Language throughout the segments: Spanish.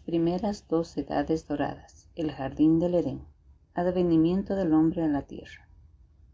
primeras dos edades doradas, el jardín del Edén, advenimiento del hombre en la tierra.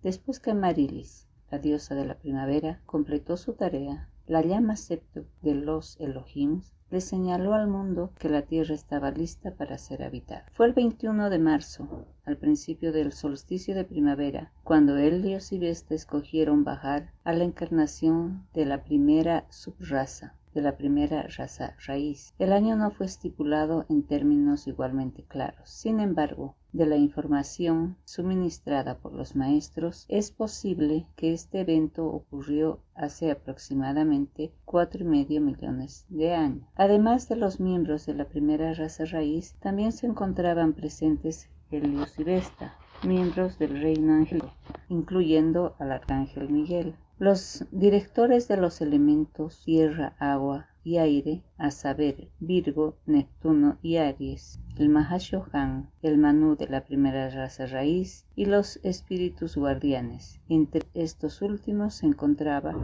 Después que Amarilis, la diosa de la primavera, completó su tarea, la llama Septu de los Elohim le señaló al mundo que la tierra estaba lista para ser habitada. Fue el 21 de marzo, al principio del solsticio de primavera, cuando Helios y Vesta escogieron bajar a la encarnación de la primera subraza, de la primera raza raíz. El año no fue estipulado en términos igualmente claros. Sin embargo, de la información suministrada por los maestros, es posible que este evento ocurrió hace aproximadamente 4,5 millones de años. Además de los miembros de la primera raza raíz, también se encontraban presentes Helios y Vesta, miembros del reino angélico, incluyendo al arcángel Miguel. Los directores de los elementos tierra, agua y aire, a saber, Virgo, Neptuno y Aries, el Mahashohan, el Manú de la primera raza raíz y los espíritus guardianes. Entre estos últimos se encontraba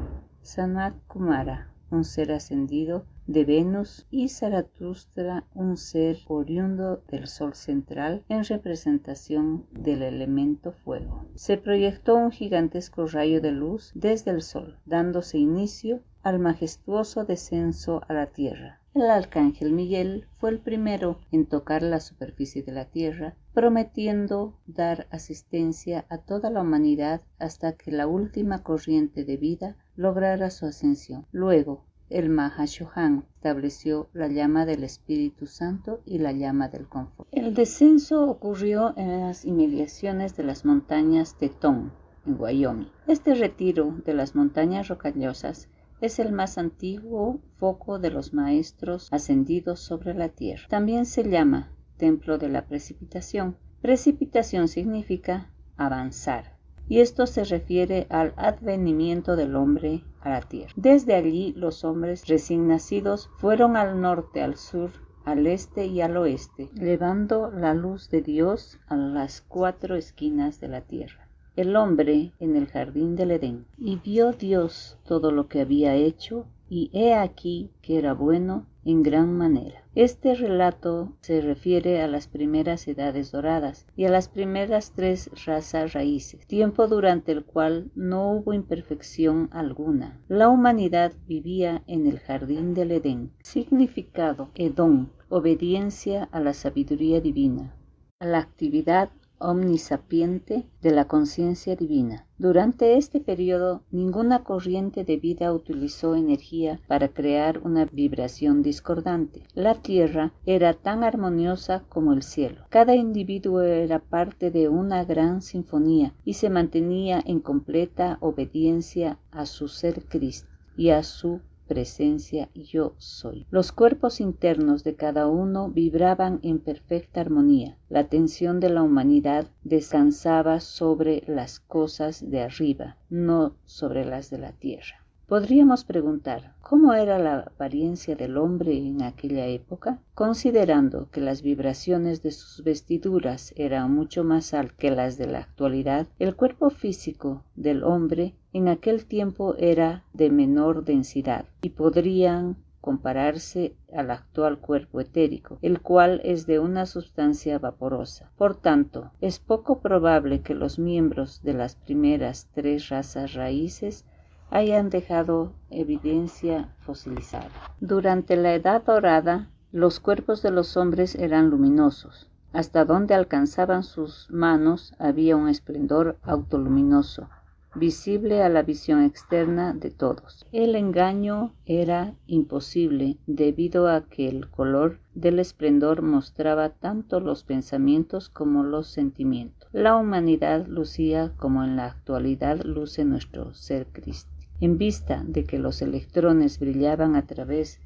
Sanat Kumara, un ser ascendido de Venus, y Zaratustra, un ser oriundo del Sol central en representación del elemento fuego. Se proyectó un gigantesco rayo de luz desde el Sol, dándose inicio al majestuoso descenso a la Tierra. El arcángel Miguel fue el primero en tocar la superficie de la Tierra, prometiendo dar asistencia a toda la humanidad hasta que la última corriente de vida lograra su ascensión. Luego, el Mahashohan estableció la llama del Espíritu Santo y la llama del confort. El descenso ocurrió en las inmediaciones de las montañas Tetón, en Wyoming. Este retiro de las montañas rocallosas es el más antiguo foco de los maestros ascendidos sobre la tierra. También se llama Templo de la Precipitación. Precipitación significa avanzar, y esto se refiere al advenimiento del hombre a la tierra. Desde allí los hombres recién nacidos fueron al norte, al sur, al este y al oeste, llevando la luz de Dios a las 4 esquinas de la tierra. El hombre en el jardín del Edén. Y vio Dios todo lo que había hecho, y he aquí que era bueno en gran manera. Este relato se refiere a las primeras edades doradas y a las primeras 3 razas raíces, tiempo durante el cual no hubo imperfección alguna. La humanidad vivía en el jardín del Edén. Significado: Edom, obediencia a la sabiduría divina, a la actividad omnisapiente de la conciencia divina. Durante este periodo, ninguna corriente de vida utilizó energía para crear una vibración discordante. La tierra era tan armoniosa como el cielo. Cada individuo era parte de una gran sinfonía y se mantenía en completa obediencia a su ser Cristo y a su presencia yo soy. Los cuerpos internos de cada uno vibraban en perfecta armonía. La atención de la humanidad descansaba sobre las cosas de arriba, no sobre las de la tierra. Podríamos preguntar, ¿cómo era la apariencia del hombre en aquella época? Considerando que las vibraciones de sus vestiduras eran mucho más altas que las de la actualidad, el cuerpo físico del hombre en aquel tiempo era de menor densidad y podrían compararse al actual cuerpo etérico, el cual es de una sustancia vaporosa. Por tanto, es poco probable que los miembros de las primeras 3 razas raíces hayan dejado evidencia fosilizada. Durante la Edad Dorada, los cuerpos de los hombres eran luminosos. Hasta donde alcanzaban sus manos había un esplendor autoluminoso, visible a la visión externa de todos. El engaño era imposible debido a que el color del esplendor mostraba tanto los pensamientos como los sentimientos. La humanidad lucía como en la actualidad luce nuestro ser Cristo. En vista de que los electrones brillaban a través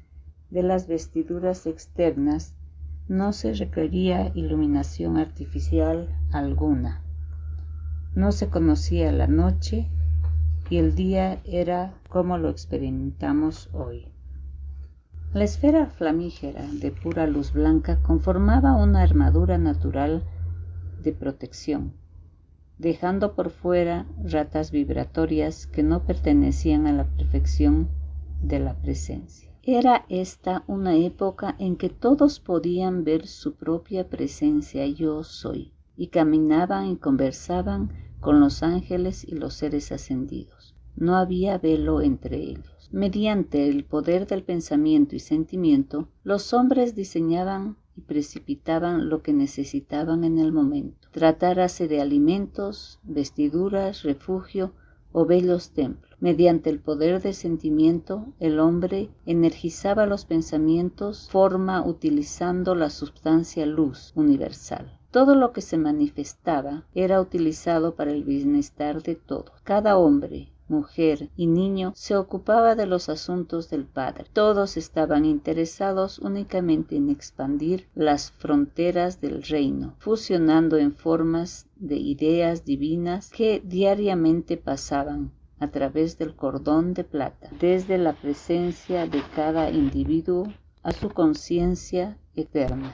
de las vestiduras externas, no se requería iluminación artificial alguna. No se conocía la noche y el día era como lo experimentamos hoy. La esfera flamígera de pura luz blanca conformaba una armadura natural de protección, dejando por fuera ratas vibratorias que no pertenecían a la perfección de la presencia. Era esta una época en que todos podían ver su propia presencia yo soy, y caminaban y conversaban con los ángeles y los seres ascendidos. No había velo entre ellos. Mediante el poder del pensamiento y sentimiento, los hombres diseñaban y precipitaban lo que necesitaban en el momento. Tratárase de alimentos, vestiduras, refugio o bellos templos. Mediante el poder del sentimiento, el hombre energizaba los pensamientos, forma utilizando la sustancia luz universal. Todo lo que se manifestaba era utilizado para el bienestar de todos. Cada hombre, mujer y niño se ocupaba de los asuntos del Padre. Todos estaban interesados únicamente en expandir las fronteras del reino, fusionando en formas de ideas divinas que diariamente pasaban a través del cordón de plata, desde la presencia de cada individuo a su conciencia eterna.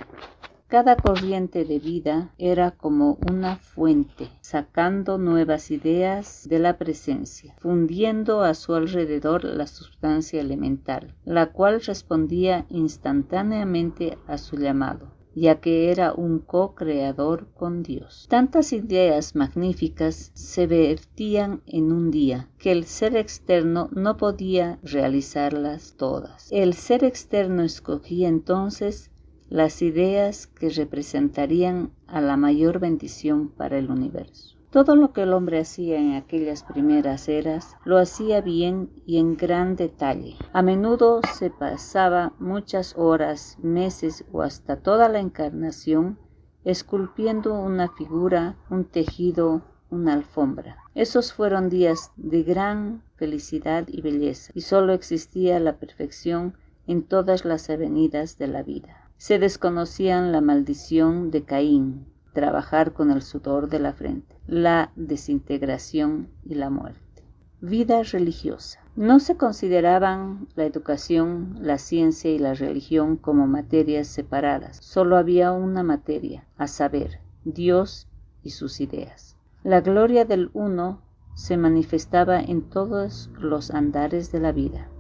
Cada corriente de vida era como una fuente, sacando nuevas ideas de la presencia, fundiendo a su alrededor la sustancia elemental, la cual respondía instantáneamente a su llamado, ya que era un co-creador con Dios. Tantas ideas magníficas se vertían en un día, que el ser externo no podía realizarlas todas. El ser externo escogía entonces las ideas que representarían a la mayor bendición para el universo. Todo lo que el hombre hacía en aquellas primeras eras, lo hacía bien y en gran detalle. A menudo se pasaba muchas horas, meses o hasta toda la encarnación esculpiendo una figura, un tejido, una alfombra. Esos fueron días de gran felicidad y belleza, y solo existía la perfección en todas las avenidas de la vida. Se desconocían la maldición de Caín, trabajar con el sudor de la frente, la desintegración y la muerte. Vida religiosa. No se consideraban la educación, la ciencia y la religión como materias separadas. Solo había una materia, a saber, Dios y sus ideas. La gloria del uno se manifestaba en todos los andares de la vida.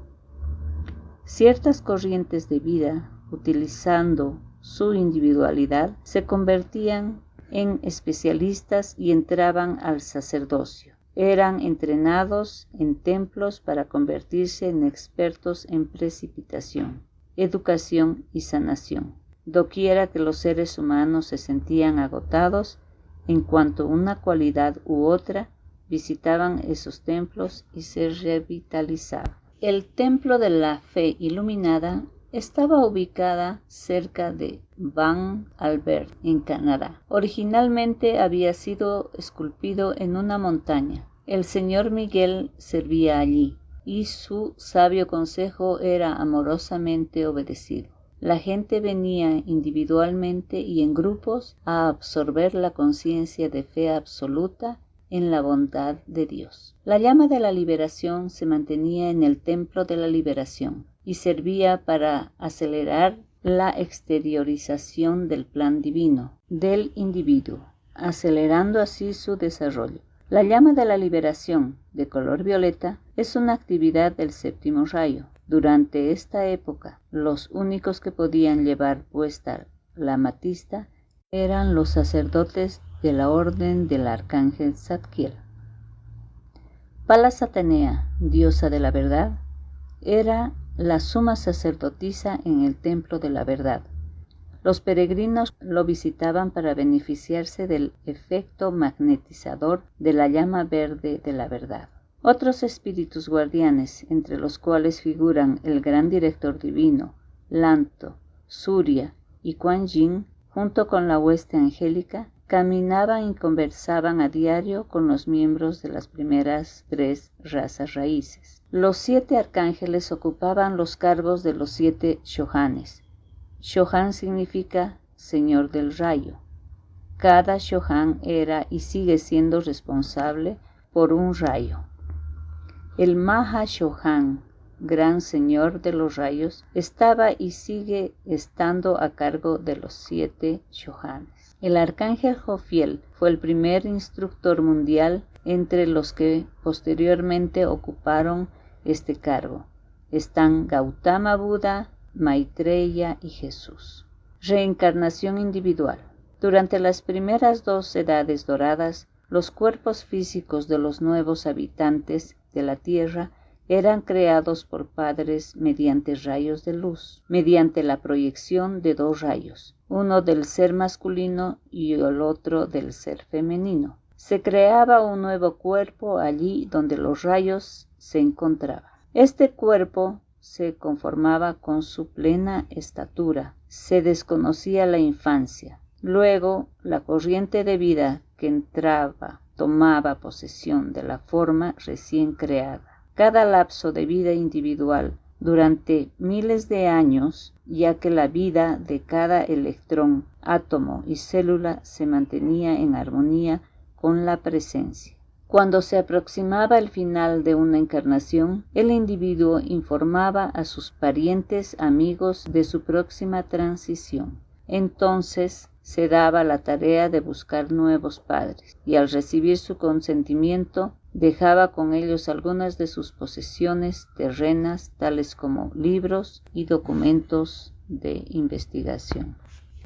Ciertas corrientes de vida, utilizando su individualidad, se convertían en especialistas y entraban al sacerdocio. Eran entrenados en templos para convertirse en expertos en precipitación, educación y sanación. Doquiera que los seres humanos se sentían agotados en cuanto a una cualidad u otra, visitaban esos templos y se revitalizaban. El Templo de la Fe Iluminada estaba ubicada cerca de Van Albert, en Canadá. Originalmente había sido esculpido en una montaña. El señor Miguel servía allí, y su sabio consejo era amorosamente obedecido. La gente venía individualmente y en grupos a absorber la conciencia de fe absoluta en la bondad de Dios. La llama de la liberación se mantenía en el Templo de la Liberación y servía para acelerar la exteriorización del plan divino del individuo, acelerando así su desarrollo. La llama de la liberación, de color violeta, es una actividad del séptimo rayo. Durante esta época, los únicos que podían llevar puesta la amatista eran los sacerdotes de la orden del arcángel Zadkiel. Palas Atenea, diosa de la verdad, era la suma sacerdotisa en el templo de la verdad. Los peregrinos lo visitaban para beneficiarse del efecto magnetizador de la llama verde de la verdad. Otros espíritus guardianes, entre los cuales figuran el gran director divino, Lanto, Surya y Kuan Yin, junto con la hueste angélica, caminaban y conversaban a diario con los miembros de las primeras 3 razas raíces. Los 7 arcángeles ocupaban los cargos de los 7 shohanes. Shohan significa Señor del Rayo. Cada shohan era y sigue siendo responsable por un rayo. El Maha Shohan, Gran Señor de los Rayos, estaba y sigue estando a cargo de los 7 shohanes. El arcángel Jofiel fue el primer instructor mundial entre los que posteriormente ocuparon este cargo. están Gautama Buda, Maitreya y Jesús. Reencarnación individual. Durante las primeras 2 edades doradas, los cuerpos físicos de los nuevos habitantes de la Tierra eran creados por padres mediante rayos de luz, mediante la proyección de 2 rayos, uno del ser masculino y el otro del ser femenino. Se creaba un nuevo cuerpo allí donde los rayos se encontraban. Este cuerpo se conformaba con su plena estatura. Se desconocía la infancia. Luego, la corriente de vida que entraba tomaba posesión de la forma recién creada. Cada lapso de vida individual durante miles de años, ya que la vida de cada electrón, átomo y célula se mantenía en armonía con la presencia. Cuando se aproximaba el final de una encarnación, el individuo informaba a sus parientes amigos de su próxima transición. Entonces se daba la tarea de buscar nuevos padres, y al recibir su consentimiento, dejaba con ellos algunas de sus posesiones terrenas, tales como libros y documentos de investigación.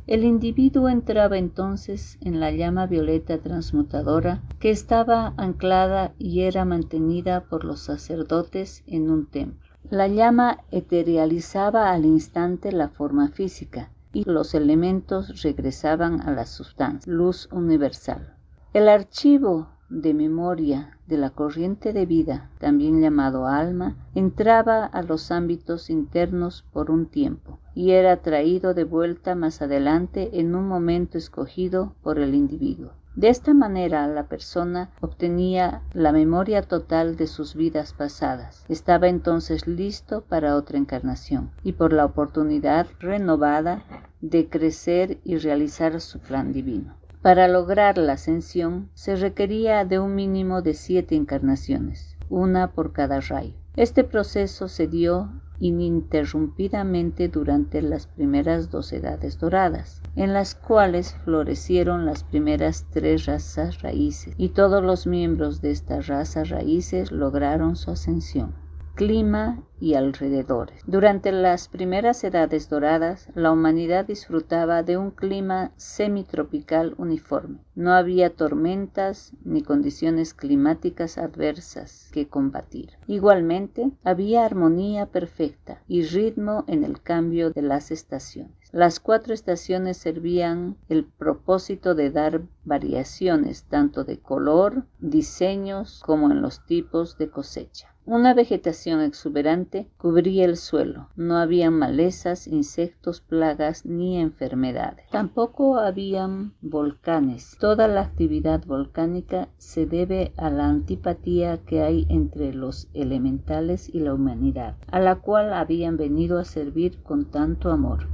El individuo entraba entonces en la llama violeta transmutadora que estaba anclada y era mantenida por los sacerdotes en un templo. La llama eterializaba al instante la forma física y los elementos regresaban a la sustancia, luz universal. El archivo de memoria de la corriente de vida, también llamado alma, entraba a los ámbitos internos por un tiempo y era traído de vuelta más adelante en un momento escogido por el individuo. De esta manera la persona obtenía la memoria total de sus vidas pasadas. Estaba entonces listo para otra encarnación y por la oportunidad renovada de crecer y realizar su plan divino. Para lograr la ascensión se requería de un mínimo de 7 encarnaciones, una por cada rayo. Este proceso se dio ininterrumpidamente durante las primeras 2 edades doradas, en las cuales florecieron las primeras 3 razas raíces, y todos los miembros de estas razas raíces lograron su ascensión. Clima y alrededores. Durante las primeras edades doradas, la humanidad disfrutaba de un clima semitropical uniforme. No había tormentas ni condiciones climáticas adversas que combatir. Igualmente, había armonía perfecta y ritmo en el cambio de las estaciones. Las 4 estaciones servían el propósito de dar variaciones tanto de color, diseños como en los tipos de cosecha. Una vegetación exuberante cubría el suelo. No había malezas, insectos, plagas ni enfermedades. Tampoco habían volcanes. Toda la actividad volcánica se debe a la antipatía que hay entre los elementales y la humanidad, a la cual habían venido a servir con tanto amor.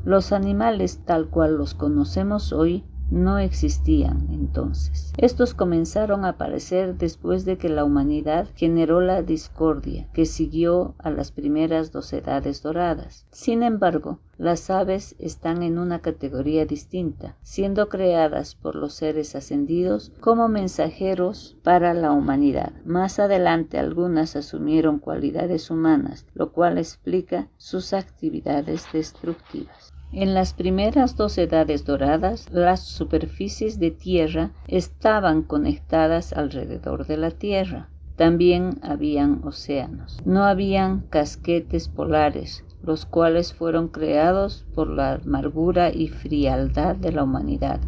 Los animales, tal cual los conocemos hoy, no existían entonces. Estos comenzaron a aparecer después de que la humanidad generó la discordia que siguió a las primeras 2 edades doradas. Sin embargo, las aves están en una categoría distinta, siendo creadas por los seres ascendidos como mensajeros para la humanidad. Más adelante algunas asumieron cualidades humanas, lo cual explica sus actividades destructivas. En las primeras 2 edades doradas, las superficies de tierra estaban conectadas alrededor de la Tierra. También habían océanos. No habían casquetes polares, los cuales fueron creados por la amargura y frialdad de la humanidad,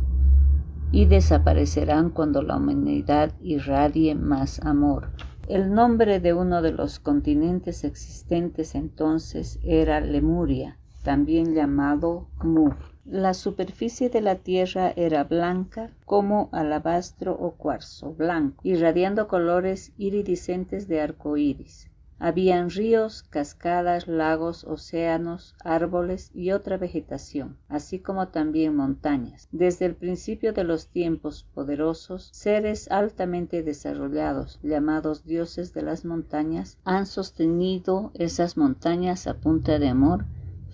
y desaparecerán cuando la humanidad irradie más amor. El nombre de uno de los continentes existentes entonces era Lemuria, también llamado Mu. La superficie de la tierra era blanca como alabastro o cuarzo blanco, irradiando colores iridiscentes de arco iris. Habían ríos, cascadas, lagos, océanos, árboles y otra vegetación, así como también montañas. Desde el principio de los tiempos poderosos, seres altamente desarrollados, llamados dioses de las montañas, han sostenido esas montañas a punta de amor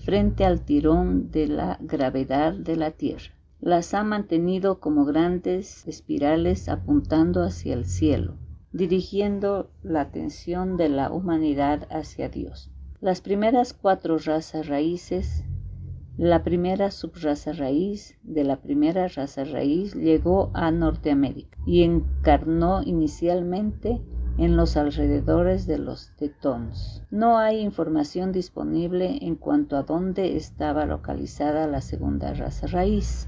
frente al tirón de la gravedad de la Tierra. Las ha mantenido como grandes espirales apuntando hacia el cielo. dirigiendo la atención de la humanidad hacia Dios. Las primeras 4 razas raíces. La primera subraza raíz de la primera raza raíz llegó a Norteamérica y encarnó inicialmente en los alrededores de los Tetons. No hay información disponible en cuanto a dónde estaba localizada la segunda raza raíz.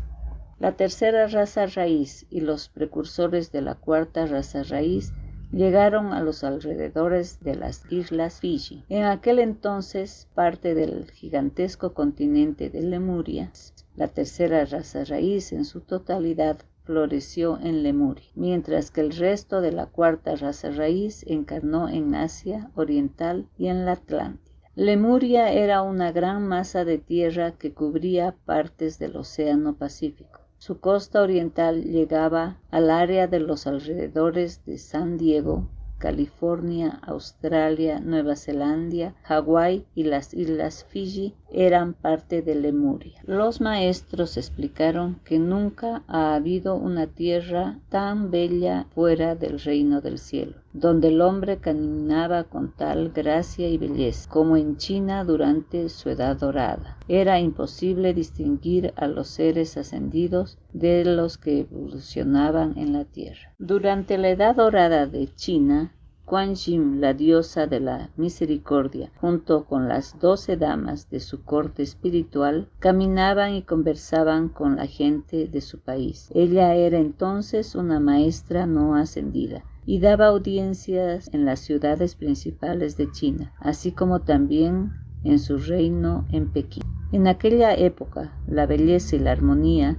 La tercera raza raíz y los precursores de la cuarta raza raíz llegaron a los alrededores de las islas Fiji, en aquel entonces parte del gigantesco continente de Lemuria. La tercera raza raíz en su totalidad floreció en Lemuria, mientras que el resto de la cuarta raza raíz encarnó en Asia Oriental y en la Atlántida. Lemuria era una gran masa de tierra que cubría partes del Océano Pacífico. Su costa oriental llegaba al área de los alrededores de San Diego, California, Australia, Nueva Zelanda, Hawái y las islas Fiji eran parte de Lemuria. Los maestros explicaron que nunca ha habido una tierra tan bella fuera del reino del cielo, donde el hombre caminaba con tal gracia y belleza como en China durante su edad dorada. Era imposible distinguir a los seres ascendidos de los que evolucionaban en la tierra. Durante la edad dorada de China, Kuan Yin, la diosa de la misericordia, junto con las 12 damas de su corte espiritual, caminaban y conversaban con la gente de su país. Ella era entonces una maestra no ascendida y daba audiencias en las ciudades principales de China, así como también en su reino en Pekín. En aquella época, la belleza y la armonía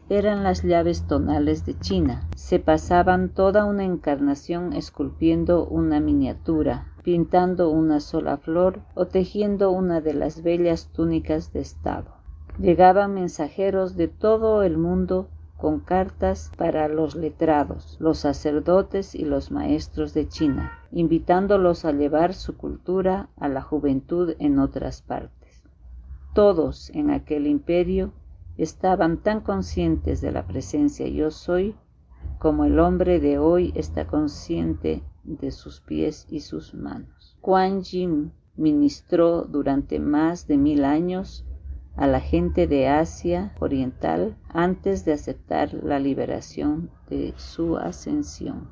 eran las llaves tonales de China. Se pasaban toda una encarnación esculpiendo una miniatura, pintando una sola flor o tejiendo una de las bellas túnicas de estado. Llegaban mensajeros de todo el mundo con cartas para los letrados, los sacerdotes y los maestros de China, invitándolos a llevar su cultura a la juventud en otras partes. Todos en aquel imperio estaban tan conscientes de la presencia yo soy como el hombre de hoy está consciente de sus pies y sus manos. Kuan Yin ministró durante más de 1000 años a la gente de Asia Oriental antes de aceptar la liberación de su ascensión.